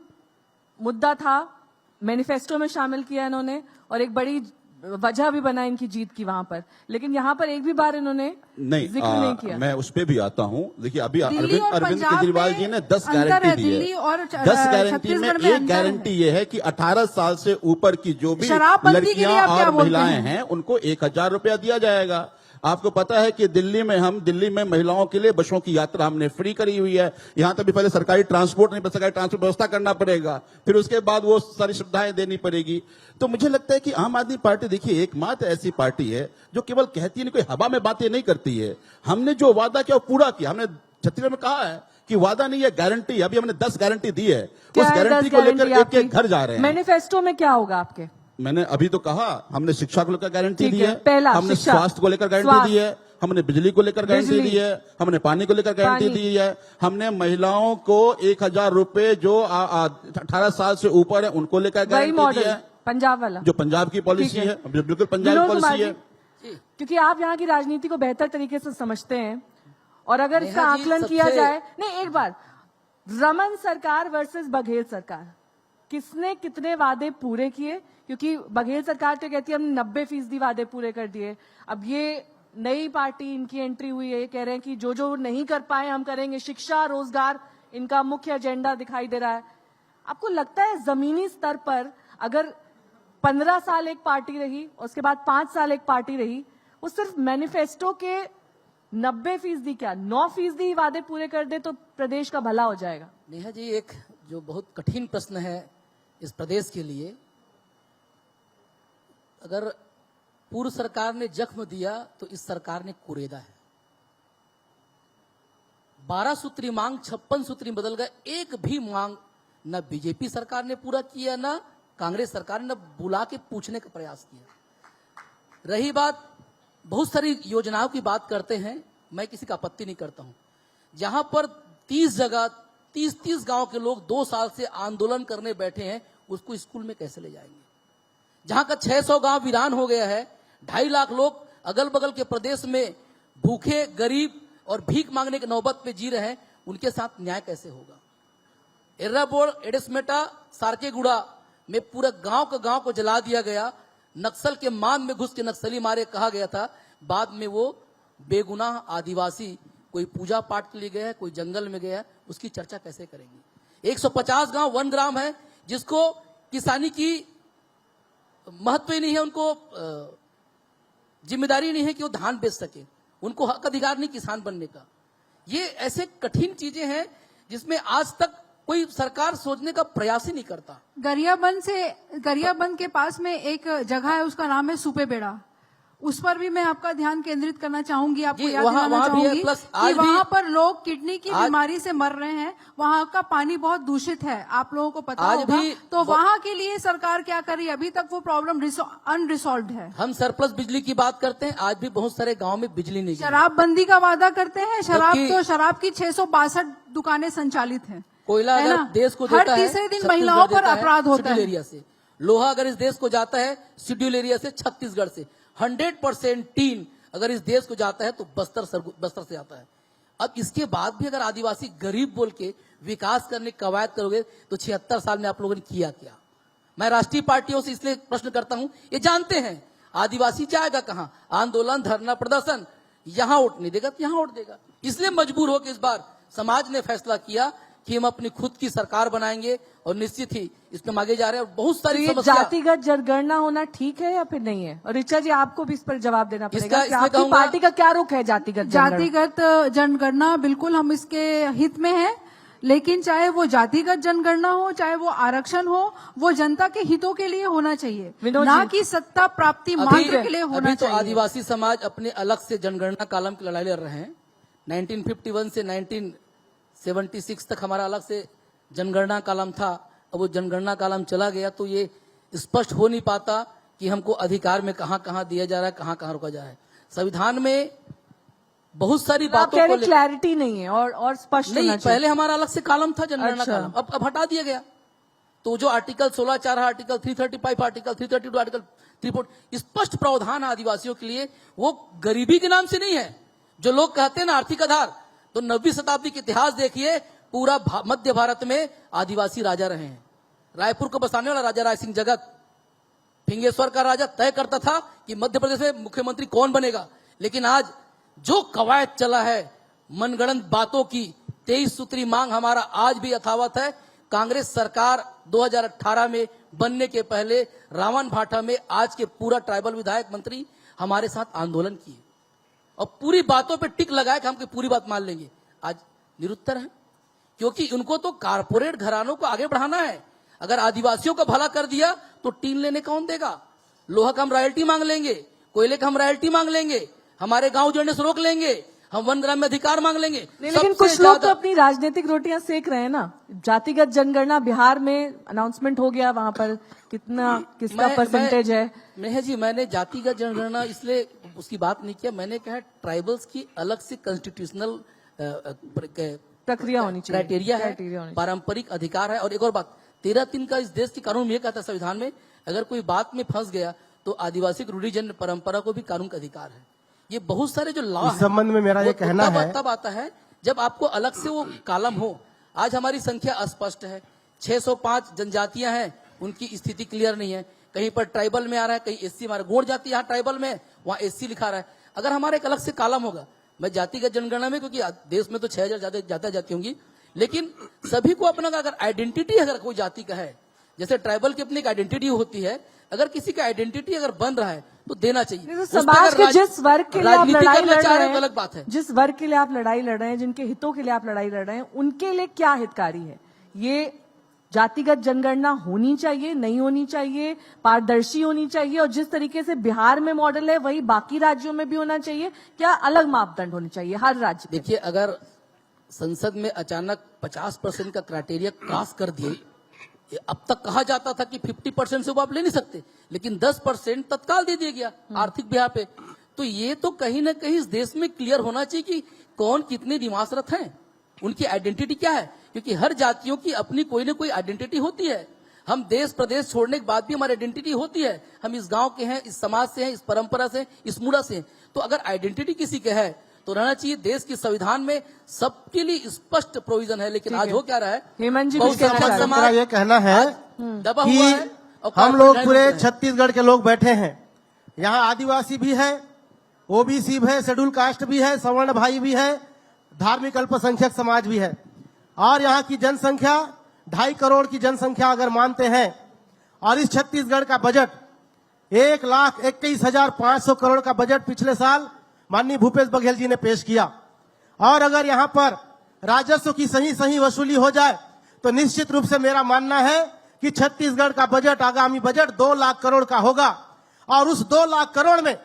मुद्दा था, मैनिफेस्टो में शामिल किया इन्होंने, और एक बड़ी वजह भी बना इनकी जीत की वहां पर। लेकिन यहाँ पर एक भी बार इन्होंने जिक्र नहीं किया। मैं उस पे भी आता हूं। देखिए, अभी दिल्ली और अरविंद पंजाब केजरीवाल में जी ने 10 अंतर है, गारंटी दी दिल्ली है। और 10 गारंटी में छत्तीसगढ़ में एक अंतर गारंटी है। ये है कि 18 साल से ऊपर की जो भी शराबबंदी के लिए लड़कियां आप क्या और बोलते महिलाएं हैं? हैं उनको 1000 रुपया दिया जाएगा। आपको पता है कि दिल्ली में महिलाओं के लिए बसों की यात्रा हमने फ्री करी हुई है। यहां तक भी पहले सरकारी ट्रांसपोर्ट नहीं, सरकारी ट्रांसपोर्ट व्यवस्था करना पड़ेगा, फिर उसके बाद वो सारी सुविधाएं देनी पड़ेगी। तो मुझे लगता है कि आम आदमी पार्टी, देखिए, एकमात्र ऐसी पार्टी है जो केवल कहती नहीं, कोई हवा में बातें नहीं करती है। हमने जो वादा किया वो पूरा किया। हमने छत्तीसगढ़ में कहा है कि वादा नहीं है, गारंटी। अभी हमने 10 गारंटी दी है, क्या उस है गारंटी 10 को लेकर गारंटी एक एक घर जा रहे हैं। मैनिफेस्टो में क्या होगा आपके? मैंने अभी तो कहा, हमने शिक्षा को लेकर गारंटी ठीक दी है, है, पहला हमने शिक्षा, स्वास्थ्य को लेकर गारंटी स्वास्थ्य, दी है, हमने बिजली को लेकर गारंटी बिजली, दी है, हमने पानी को लेकर गारंटी पानी। दी है, हमने महिलाओं को 1000 रुपए जो 18 साल से ऊपर है उनको लेकर वही गारंटी दी मॉडल है, पंजाब वाला, जो पंजाब की पॉलिसी ठीक है। है, जो बिल्कुल पंजाब विनोद की कुमार पॉलिसी है। जी, क्योंकि आप यहाँ की राजनीति को बेहतर तरीके से समझते हैं, और अगर इसका नेहा जी, आकलन किया सबसे- जाए, नहीं, एक बार, रमन सरकार वर्सेस बघेल सरकार, किसने कितने वादे पूरे किए? क्योंकि बघेल सरकार तो कहती है हमने 90% वादे पूरे कर दिए। अब ये नई पार्टी, इनकी एंट्री हुई है, ये कह रहे हैं कि जो जो नहीं कर पाए हम करेंगे। शिक्षा, रोजगार इनका मुख्य एजेंडा दिखाई दे रहा है। आपको लगता है जमीनी स्तर पर अगर 15 साल एक पार्टी रही, उसके बाद 5 साल एक पार्टी रही, वो सिर्फ मैनिफेस्टो के 90% क्या 9% वादे पूरे कर दे तो प्रदेश का भला हो जाएगा? नेहा जी, एक जो बहुत कठिन प्रश्न है इस प्रदेश के लिए, अगर पूर्व सरकार ने जख्म दिया तो इस सरकार ने कुरेदा है। 12 सूत्री मांग 56 सूत्री बदल गए। एक भी मांग न बीजेपी सरकार ने पूरा किया, न कांग्रेस सरकार ने, न बुला के पूछने का प्रयास किया। रही बात, बहुत सारी योजनाओं की बात करते हैं, मैं किसी का आपत्ति नहीं करता हूं। जहां पर 30 जगह 30 गांव के लोग 2 साल से आंदोलन करने बैठे हैं, उसको स्कूल में कैसे ले जाएंगे? जहां का 600 गांव वीरान हो गया है, 2.5 लाख लोग अगल बगल के प्रदेश में भूखे, गरीब और भीख मांगने की नौबत पे जी रहे हैं, उनके साथ न्याय कैसे होगा? एर्राबोर, एडेस्मेटा, सारकेगुड़ा में पूरा गांव का गांव को जला दिया गया। नक्सल के मान में घुस के नक्सली मारे कहा गया था। बाद में वो बेगुनाह आदिवासी कोई पूजा पाठ के लिए गया है, कोई जंगल में गया है, उसकी चर्चा कैसे करेंगे? 150 गांव वन ग्राम है जिसको किसानी की महत्व ही नहीं है, उनको जिम्मेदारी नहीं है कि वो धान बेच सके, उनको हक अधिकार नहीं किसान बनने का। ये ऐसे कठिन चीजें हैं जिसमें आज तक कोई सरकार सोचने का प्रयास ही नहीं करता। गरियाबंद के पास में एक जगह है, उसका नाम है सुपेबेड़ा। उस पर भी मैं आपका ध्यान केंद्रित करना चाहूंगी, आपको जी, याद वहाँ दिलाना भी है, चाहूंगी प्लस कि आज भी- वहाँ पर लोग किडनी की बीमारी से मर रहे हैं। वहाँ का पानी बहुत दूषित है, आप लोगों को पता आज होगा। भी तो वहाँ के लिए सरकार क्या कर रही है? अभी तक वो प्रॉब्लम अनरिसॉल्व है। हम सरप्लस बिजली की बात करते हैं, आज भी बहुत सारे गांव में बिजली नहीं है। शराबबंदी का वादा करते हैं, जबकि- शराब की 662 दुकानें संचालित हैं। कोयला है अगर ना? देश को हर देता है, तीसरे दिन छत्तीसगढ़ महिलाओं पर देता है, अपराध होता शेड्यूल है। एरिया से। लोहा अगर इस देश को जाता है शेड्यूल एरिया से, छत्तीसगढ़ से। 100% टीन अगर इस देश को जाता है तो बस्तर से आता है। अब इसके बाद भी अगर आदिवासी गरीब बोल के विकास करने की कवायद करोगे तो 76 साल में आप लोगों ने किया क्या? मैं राष्ट्रीय पार्टियों से इसलिए प्रश्न करता हूं, ये जानते हैं आदिवासी जाएगा कहां? आंदोलन, धरना, प्रदर्शन, यहां वोट नहीं देगा तो यहां वोट देगा। इसलिए मजबूर होकर इस बार समाज ने फैसला किया कि हम अपनी खुद की सरकार बनाएंगे और निश्चित ही इसमें आगे जा रहे हैं। और बहुत तो सारी ये समस्या जातिगत जनगणना होना ठीक है या फिर नहीं है? और ऋचा जी, आपको भी इस पर जवाब देना पड़ेगा कि इसमें आपकी कहूंगा- पार्टी का क्या रुख है जातिगत जनगणना? जातिगत जनगणना बिल्कुल हम इसके हित में है, लेकिन चाहे वो जातिगत जनगणना हो, चाहे वो आरक्षण हो, वो जनता के हितों के लिए होना चाहिए, विनोद ना जी। कि सत्ता प्राप्ति मात्र के लिए होना अभी तो चाहिए। आदिवासी समाज अपने अलग से जनगणना कालम की लड़ाई लड़ रहे हैं। 1951 से 1976 तक हमारा अलग से जनगणना कालम था। अब वो जनगणना कालम चला गया तो ये स्पष्ट हो नहीं पाता कि हमको अधिकार में कहां कहां दिया जा रहा है, कहां कहां रोका जा रहा है। संविधान में बहुत सारी आप बातों कह को रहे क्लैरिटी नहीं है और स्पष्ट नहीं, होना चाहिए। पहले हमारा अलग से कालम था जनगणना अच्छा। कालम, अब हटा दिया गया। तो जो आर्टिकल 16(4) आर्टिकल 335 आर्टिकल 332 आर्टिकल 340 स्पष्ट प्रावधान है आदिवासियों के लिए। वो गरीबी के नाम से नहीं है। जो लोग कहते हैं ना आर्थिक आधार, तो 9वीं शताब्दी के इतिहास देखिए, पूरा मध्य भारत में आदिवासी राजा रहे हैं। रायपुर को बसाने वाला राजा राय सिंह जगत, फिंगेश्वर का राजा तय करता था कि मध्य प्रदेश में मुख्यमंत्री कौन बनेगा। लेकिन आज जो कवायद चला है मनगढ़ंत बातों की, 23 सूत्री मांग हमारा आज भी यथावत है। कांग्रेस सरकार 2018 में बनने के पहले रावण भाटा में आज के पूरा ट्राइबल विधायक मंत्री हमारे साथ आंदोलन किए और पूरी बातों पे टिक लगाए कि हम पूरी बात मान लेंगे। आज निरुत्तर है, क्योंकि उनको तो कारपोरेट घरानों को आगे बढ़ाना है। अगर आदिवासियों का भला कर दिया तो टीन लेने कौन देगा? लोहा का हम रॉयल्टी मांग लेंगे, कोयले का हम रॉयल्टी मांग लेंगे, हमारे गांव जोड़ने से रोक लेंगे, हम 1 ग्राम में अधिकार मांग लेंगे। नहीं, लेकिन कुछ लोग तो अपनी राजनीतिक रोटियां सेक रहे हैं ना। जातिगत जनगणना बिहार में अनाउंसमेंट हो गया, वहां पर किसका परसेंटेज है? नहीं जी, मैंने जातिगत जनगणना इसलिए उसकी बात नहीं किया। मैंने कहा ट्राइबल्स की अलग से कॉन्स्टिट्यूशनल प्रक्रिया होनी चाहिए, क्राइटेरिया है, क्राइटेरिया होनी चाहिए। पारंपरिक अधिकार है। और एक और बात, 13(3) का इस देश की कानून में यह कहता है संविधान में, अगर कोई बात में फंस गया तो आदिवासी रूढ़िजन्य परंपरा को भी कानून का अधिकार है। ये बहुत सारे जो लॉ इस संबंध में मेरा ये कहना है, तब आता है जब आपको अलग से वो कालम हो। आज हमारी संख्या अस्पष्ट है, 605 जनजातियां हैं, उनकी स्थिति क्लियर नहीं है। कहीं पर ट्राइबल में आ रहा है, कहीं एससी में आ रहा है। गोंड जाति यहाँ ट्राइबल में, वहाँ एससी लिखा रहा है। अगर हमारा एक अलग से कालम होगा, मैं जातिगत जनगणना में, क्योंकि देश में तो 6000 ज्यादा जाति होंगी, लेकिन सभी को अपना अगर आइडेंटिटी अगर कोई जाति का है, जैसे ट्राइबल की अपनी एक आइडेंटिटी होती है, अगर किसी का आइडेंटिटी अगर बन रहा है तो देना चाहिए। तो समाज के जिस वर्ग के लिए आप लड़ाई लड़ रहे हैं, अलग बात है। जिस वर्ग के लिए आप लड़ाई लड़ रहे हैं, जिनके हितों के लिए आप लड़ाई लड़ रहे हैं, उनके लिए क्या हितकारी है? ये जातिगत जनगणना होनी चाहिए, नहीं होनी चाहिए, पारदर्शी होनी चाहिए, और जिस तरीके से बिहार में मॉडल है वही बाकी राज्यों में भी होना चाहिए? क्या अलग मापदंड होने चाहिए हर राज्य? देखिए, अगर संसद में अचानक 50% का क्राइटेरिया क्रॉस कर दिए, अब तक कहा जाता था कि 50% से वो आप ले नहीं सकते, लेकिन 10% तत्काल दे दिया गया आर्थिक बिहार पे। तो ये तो कहीं ना कहीं इस देश में क्लियर होना चाहिए कि कौन कितने निवासरत हैं, उनकी आइडेंटिटी क्या है, क्योंकि हर जातियों की अपनी कोई ना कोई आइडेंटिटी होती है। हम देश प्रदेश छोड़ने के बाद भी हमारी आइडेंटिटी होती है, हम इस गांव के हैं, इस समाज से हैं, इस परंपरा से, इस मूड़ा से हैं। तो अगर आइडेंटिटी किसी के है तो रहना चाहिए। देश के संविधान में सबके लिए स्पष्ट प्रोविजन है, लेकिन आज हो क्या रहा है, हेमंत जी कुछ कहना बहुसंख्यक चाह रहे हैं। समाज मेरा ये कहना है दबा हुआ है कि और हम लोग कॉर्पोरेट पूरे लाइन में है। छत्तीसगढ़ के लोग बैठे हैं, यहाँ आदिवासी भी है, ओबीसी भी है, शेड्यूल कास्ट भी है, सवर्ण भाई भी है, धार्मिक अल्पसंख्यक समाज भी है। और यहाँ की जनसंख्या 2.5 करोड़ की जनसंख्या अगर मानते हैं, और इस छत्तीसगढ़ का बजट 1,21,500 करोड़ का बजट पिछले साल माननीय भूपेश बघेल जी ने पेश किया, और अगर यहाँ पर राजस्व की सही वसूली हो जाए तो निश्चित रूप से मेरा मानना है कि छत्तीसगढ़ का बजट, आगामी बजट 2 लाख करोड़ का होगा। और उस 2 लाख करोड़ में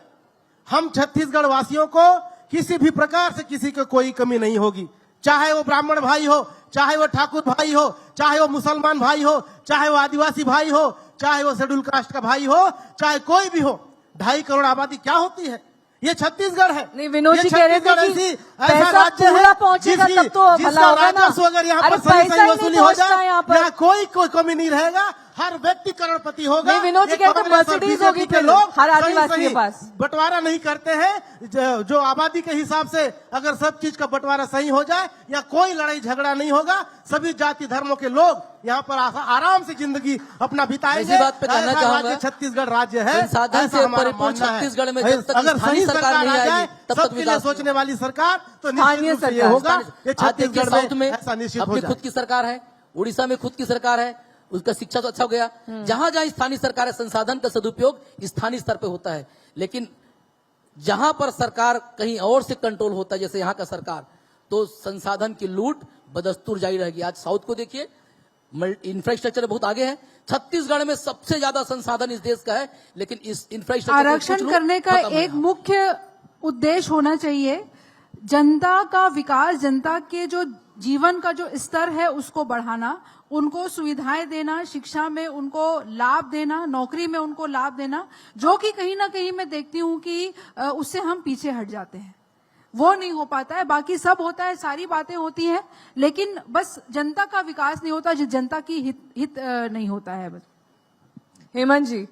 हम छत्तीसगढ़ वासियों को किसी भी प्रकार से किसी को कोई कमी नहीं होगी, चाहे वो ब्राह्मण भाई हो, चाहे वो ठाकुर भाई हो, चाहे वो मुसलमान भाई हो, चाहे वो आदिवासी भाई हो, चाहे वो शेड्यूल कास्ट का भाई हो, चाहे कोई भी हो। 2.5 करोड़ आबादी क्या होती है? ये छत्तीसगढ़ है। नहीं, विनोद ये जी कह रहे थे छत्तीसगढ़ कि ऐसा पैसा राज्य पूरा है पहुंचेगा जिसकी- तब तो भला जिसका होगा ना। राजस्व अगर यहाँ अरे पर सही पैसा ही वसूली नहीं हो पहुंचता है जाए, यहाँ पर। यहाँ कोई कमी नहीं रहेगा, हर व्यक्ति करोड़पति होगा। नहीं, विनोद जी ये कहते हैं कांग्रेस और मर्सिडीज बीजेपी होगी के फिर लोग हर सही- आदिवासी सही के पास। बंटवारा नहीं करते हैं। जो आबादी के हिसाब से अगर सब चीज का बंटवारा सही हो जाए, या कोई लड़ाई झगड़ा नहीं होगा, सभी जाति धर्मों के लोग यहाँ पर आराम से जिंदगी अपना बिताएंगे। इसी बात पे कहना ऐसा चाहूंगा, राज्य छत्तीसगढ़ राज्य है। संसाधन ऐसा से हमारा परिपूर्ण मानना है। छत्तीसगढ़ में जब तक अगर स्थानीय सही सरकार नहीं आ जाए, आएगी, तब तक सबके लिए विकास सोचने वाली सरकार, तो स्थानीय निश्चित रूप से ये सरकार। होगा। ये आज देखिए छत्तीसगढ़ साउथ में ऐसा निश्चित हो अपनी जाए। खुद की सरकार है, उड़ीसा में खुद की सरकार है, उसका शिक्षा तो अच्छा हो गया। जहां जहां स्थानीय सरकार है, संसाधन का सदुपयोग स्थानीय स्तर पे होता है। लेकिन जहां पर सरकार कहीं और से कंट्रोल होता है, जैसे यहाँ का सरकार, तो संसाधन की लूट बदस्तूर जारी रहेगी। आज साउथ को देखिए, इंफ्रास्ट्रक्चर बहुत आगे है। छत्तीसगढ़ में सबसे ज्यादा संसाधन इस देश का है, लेकिन इस इंफ्रास्ट्रक्चर आरक्षण करने का एक मुख्य उद्देश्य होना चाहिए जनता का विकास, जनता के जो जीवन का जो स्तर है उसको बढ़ाना, उनको सुविधाएं देना, शिक्षा में उनको लाभ देना, नौकरी में उनको लाभ देना, जो कि कहीं ना कहीं मैं देखती हूँ कि उससे हम पीछे हट जाते हैं। वो नहीं हो पाता है, बाकी सब होता है, सारी बातें होती हैं, लेकिन बस जनता का विकास नहीं होता, जनता की हित नहीं होता है बस। हेमंत जी,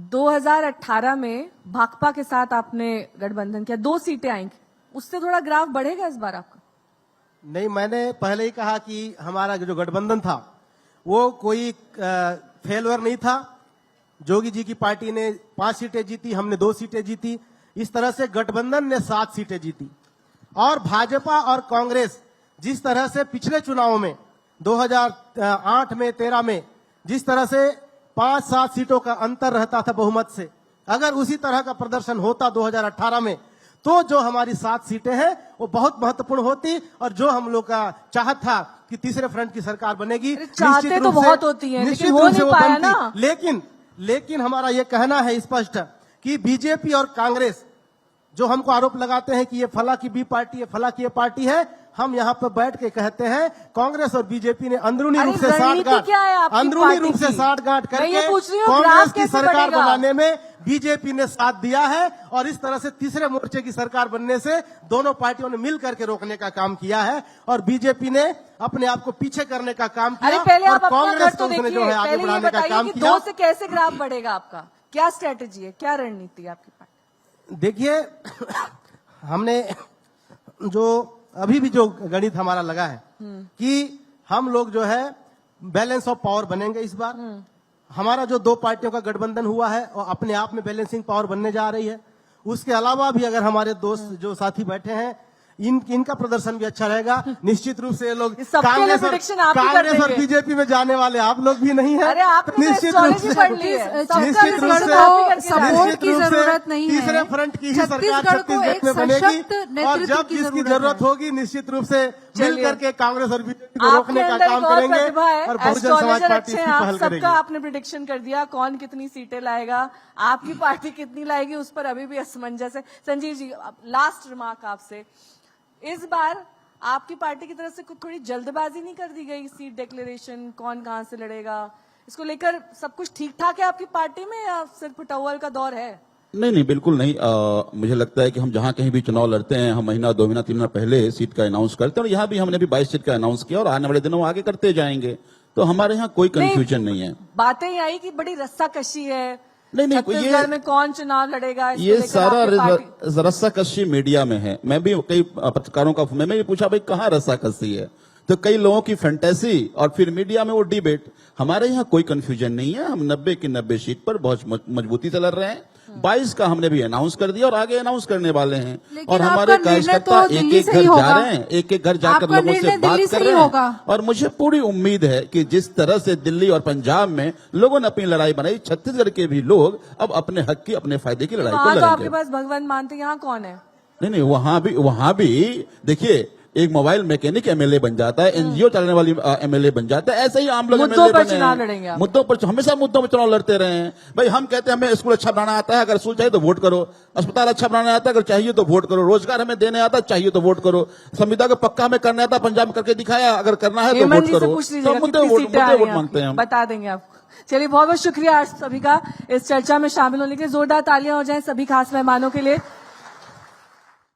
2018 में भाकपा के साथ आपने गठबंधन किया, 2 सीटें आई, उससे थोड़ा ग्राफ बढ़ेगा इस बार आपका? नहीं, मैंने पहले ही कहा कि हमारा जो गठबंधन था वो कोई फेलवर नहीं था। जोगी जी की पार्टी ने 5 सीटें जीती, हमने 2 सीटें जीती। इस तरह से गठबंधन ने 7 सीटें जीती। और भाजपा और कांग्रेस जिस तरह से पिछले चुनावों में 2008 में 13 में जिस तरह से 5-7 सीटों का अंतर रहता था बहुमत से, अगर उसी तरह का प्रदर्शन होता 2018 में, तो जो हमारी 7 सीटें हैं वो बहुत महत्वपूर्ण होती। और जो हम लोग का चाहत था कि तीसरे फ्रंट की सरकार बनेगी, चाहते निश्चित तो रूप से- बहुत होती हैं, निश्चित लेकिन हो रूप से नहीं वो पाया बनती। ना। लेकिन हमारा ये कहना है स्पष्ट कि बीजेपी और कांग्रेस जो हमको आरोप लगाते हैं कि ये फला की बी पार्टी है, फला की ये पार्टी है, हम यहाँ पर बैठ के कहते हैं कांग्रेस और बीजेपी ने अंदरूनी अरे रूप से रणनीति क्या है आपकी अंदरूनी पार्टी रूप से की? साठगांठ मैं ये करके पूछ रही हूँ, कांग्रेस ग्राफ की कैसे सरकार बढ़ेगा? बनाने में बीजेपी ने साथ दिया है। और इस तरह से तीसरे मोर्चे की सरकार बनने से दोनों पार्टियों ने मिल करके रोकने का काम किया है, और बीजेपी ने अपने आप को पीछे करने का काम किया। अरे पहले और आप अपना घर कांग्रेस तो को उसने देखिए, जो है आगे पहले ये बढ़ाने का बताइए काम कि किया। 2 से कैसे ग्राफ बढ़ेगा आपका? क्या स्ट्रेटेजी है, क्या रणनीति है आपकी पार्टी? देखिए, हमने जो अभी भी जो गणित हमारा लगा है कि हम लोग जो है बैलेंस ऑफ पावर बनेंगे इस बार। हमारा जो 2 पार्टियों का गठबंधन हुआ है और अपने आप में बैलेंसिंग पावर बनने जा रही है। उसके अलावा भी अगर हमारे दोस्त जो साथी बैठे हैं, इनका प्रदर्शन भी अच्छा रहेगा। निश्चित रूप से ये लोग सबके लिए prediction आप ही कर कांग्रेस और देंगे। बीजेपी में जाने वाले आप लोग भी नहीं है। अरे आपने तो astrology पढ़ ली है। छत्तीसगढ़ निश्चित रूप से को सपोर्ट की निश्चित रूप से जरूरत नहीं है। तीसरे फ्रंट की ही सरकार छत्तीसगढ़ को छत्तीसगढ़ एक में बनेगी। सशक्त और नेतृत्व जब की जिसकी जरूरत जरूरत है। होगी निश्चित रूप से मिल चलिए। करके कांग्रेस और बीजेपी को आपके रोकने का अंदर काम एक और करेंगे प्रतिभा है, और बहुजन समाज एस्ट्रोलॉजर पार्टी अच्छे इसकी हैं आप, पहल सबका करेगी। आपने प्रिडिक्शन कर दिया कौन कितनी सीटें लाएगा, आपकी पार्टी कितनी लाएगी, उस पर अभी भी असमंजस है। संजीव जी, लास्ट रिमार्क आपसे, इस बार आपकी पार्टी की तरफ से कुछ थोड़ी जल्दबाजी नहीं कर दी गई? सीट डिक्लेरेशन, कौन कहां से लड़ेगा, इसको लेकर सब कुछ ठीक ठाक है आपकी पार्टी में या सिर्फ टॉवल का दौर है? नहीं, बिल्कुल नहीं। मुझे लगता है कि हम जहां कहीं भी चुनाव लड़ते हैं, हम महीना 2 महीना 3 महीना पहले सीट का अनाउंस करते हैं, और यहाँ भी हमने भी 22 सीट का अनाउंस किया और आने वाले दिनों में आगे करते जाएंगे। तो हमारे यहाँ कोई कंफ्यूजन नहीं है। बातें ये आई कि बड़ी रस्साकशी है, नहीं, छत्तीसगढ़ में कौन चुनाव लड़ेगा, इसको ये लेकर सारा आपकी पार्टी- रस्साकशी मीडिया में है। मैं भी कई पत्रकारों का मैंने भी पूछा भाई कहाँ रस्साकशी है, तो कई लोगों की फैंटेसी और फिर मीडिया में वो डिबेट। हमारे यहाँ कोई कंफ्यूजन नहीं है। हम 90 की 90 सीट पर बहुत मजबूती से लड़ रहे हैं। 22 का हमने भी अनाउंस कर दिया और आगे अनाउंस करने वाले हैं। लेकिन और हमारे आपका निर्णय कार्यकर्ता तो एक दिल्ली एक से घर ही जा होगा। रहे हैं, एक एक घर जाकर आपका लोगों से निर्णय बात दिल्ली कर से ही रहे हैं। होगा। और मुझे पूरी उम्मीद है कि जिस तरह से दिल्ली और पंजाब में लोगों ने अपनी लड़ाई बनाई, छत्तीसगढ़ के भी लोग अब अपने हक की, अपने फायदे की लड़ाई को वहां तो आपके लड़ेंगे। पास भगवंत मानते, यहाँ कौन है? नहीं, वहां भी देखिए, एक मोबाइल मैकेनिक एमएलए बन जाता है, एनजीओ चलाने वाली एमएलए बन जाता है। ऐसे ही आम लोग मुद्दों एमएलए पर बने चुनाव हैं। लड़ेंगे आप? मुद्दों पर, हमेशा मुद्दों पर चुनाव लड़ते रहे हैं। भाई हम कहते हैं हमें स्कूल अच्छा बनाना आता है, अगर स्कूल चाहिए तो वोट करो। अस्पताल अच्छा बनाना आता है, अगर चाहिए तो वोट करो। रोजगार हमें देने आता है, चाहिए तो वोट करो। संविदा को पक्का हमें करना आता है, पंजाब में करके दिखाया, अगर करना है तो हेमंत वोट जी से करो। पूछ तो लीजिएगा मुद्दे कितनी सीटें आ रही वोट हैं मांगते हैं हम। बता देंगे आपको। चलिए, बहुत बहुत शुक्रिया आप सभी का इस चर्चा में शामिल होने के लिए। जोरदार तालियां हो जाएं सभी खास मेहमानों के लिए।